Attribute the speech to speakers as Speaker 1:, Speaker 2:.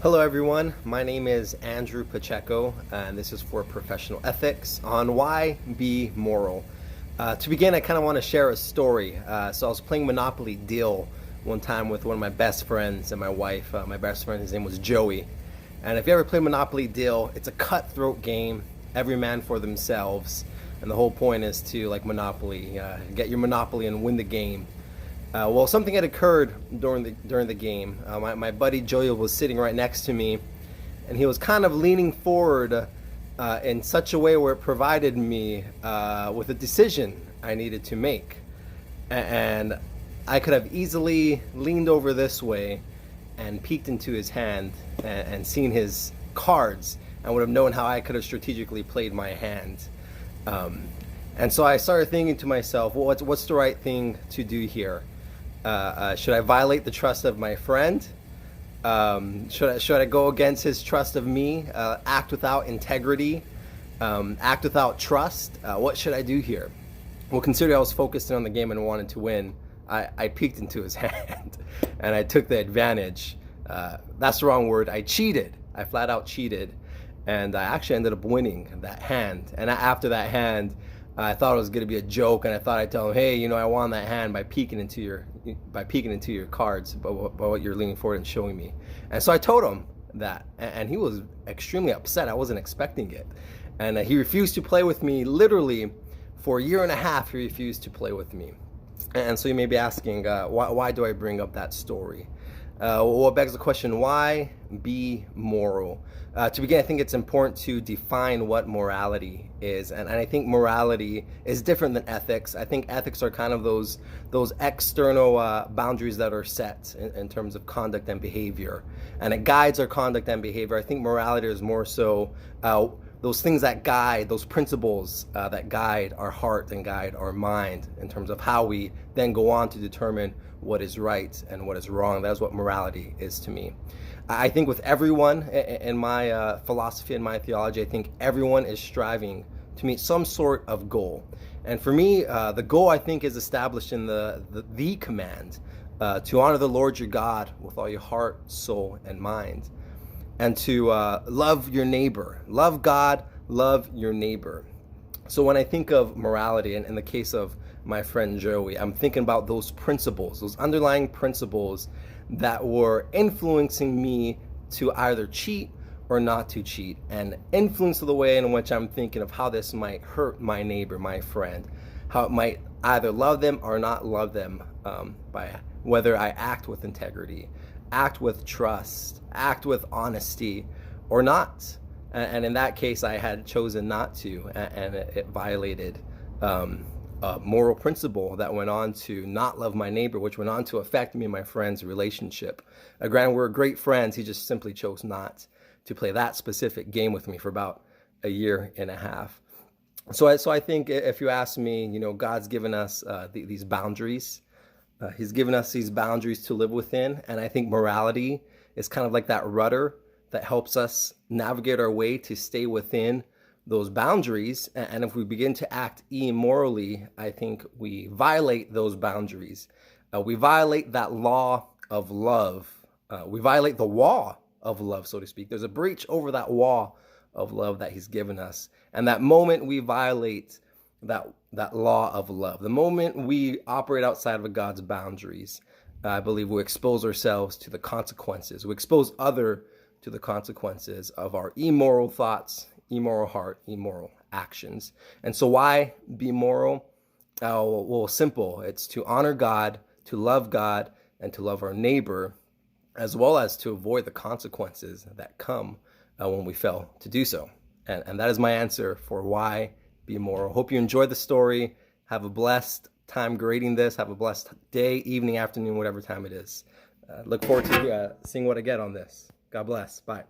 Speaker 1: Hello, everyone. My name is Andrew Pacheco, and this is for Professional Ethics on why be moral. To begin, I kind of want to share a story. So I was playing Monopoly Deal one time with one of my best friends and my wife. My best friend, his name was Joey. And if you ever play Monopoly Deal, it's a cutthroat game, every man for themselves. And the whole point is to, like Monopoly, get your Monopoly and win the game. Well, something had occurred during the game. My buddy Joey was sitting right next to me, and he was kind of leaning forward in such a way where it provided me with a decision I needed to make. And I could have easily leaned over this way and peeked into his hand and seen his cards and would have known how I could have strategically played my hand. And so I started thinking to myself, well, what's the right thing to do here? Should I violate the trust of my friend? Should I go against his trust of me? Act without integrity? Act without trust? What should I do here? Well, considering I was focused on the game and wanted to win, I peeked into his hand and I took the advantage. That's the wrong word. I cheated. I flat out cheated. And I actually ended up winning that hand. And after that hand, I thought it was going to be a joke, and I thought I'd tell him, "Hey, I won that hand by peeking into your cards, by what you're leaning forward and showing me." And so I told him that, and he was extremely upset. I wasn't expecting it, and he refused to play with me. Literally, for a year and a half, he refused to play with me. And so you may be asking, why do I bring up that story? Well, it begs the question, why be moral? To begin, I think it's important to define what morality is. And I think morality is different than ethics. I think ethics are kind of those external boundaries that are set in terms of conduct and behavior. And it guides our conduct and behavior. I think morality is more so those things that guide, those principles that guide our heart and guide our mind in terms of how we then go on to determine what is right and what is wrong. That's what morality is to me. I think with everyone in my philosophy and my theology, I think everyone is striving to meet some sort of goal. And for me, the goal I think is established in the command to honor the Lord your God with all your heart, soul, and mind, and to love your neighbor. Love God, love your neighbor. So when I think of morality, and in the case of my friend Joey, I'm thinking about those principles, those underlying principles that were influencing me to either cheat or not to cheat, and influence the way in which I'm thinking of how this might hurt my neighbor, my friend, how it might either love them or not love them, by whether I act with integrity, act with trust, act with honesty, or not. And in that case, I had chosen not to, and it violated a moral principle that went on to not love my neighbor, which went on to affect me and my friend's relationship. Granted, we're great friends. He just simply chose not to play that specific game with me for about a year and a half. So I think if you ask me, God's given us these boundaries. He's given us these boundaries to live within. And I think morality is kind of like that rudder that helps us navigate our way to stay within those boundaries. And if we begin to act immorally, I think we violate those boundaries. We violate that law of love. We violate the wall of love, so to speak. There's a breach over that wall of love that he's given us. And that moment we violate that law of love, the moment we operate outside of God's boundaries, I believe we expose ourselves to the consequences. We expose others to the consequences of our immoral thoughts, immoral heart, immoral actions. And so why be moral? Well, simple. It's to honor God, to love God, and to love our neighbor, as well as to avoid the consequences that come when we fail to do so. And that is my answer for why be moral. Hope you enjoyed the story. Have a blessed time grading this. Have a blessed day, evening, afternoon, whatever time it is. Look forward to seeing what I get on this. God bless. Bye.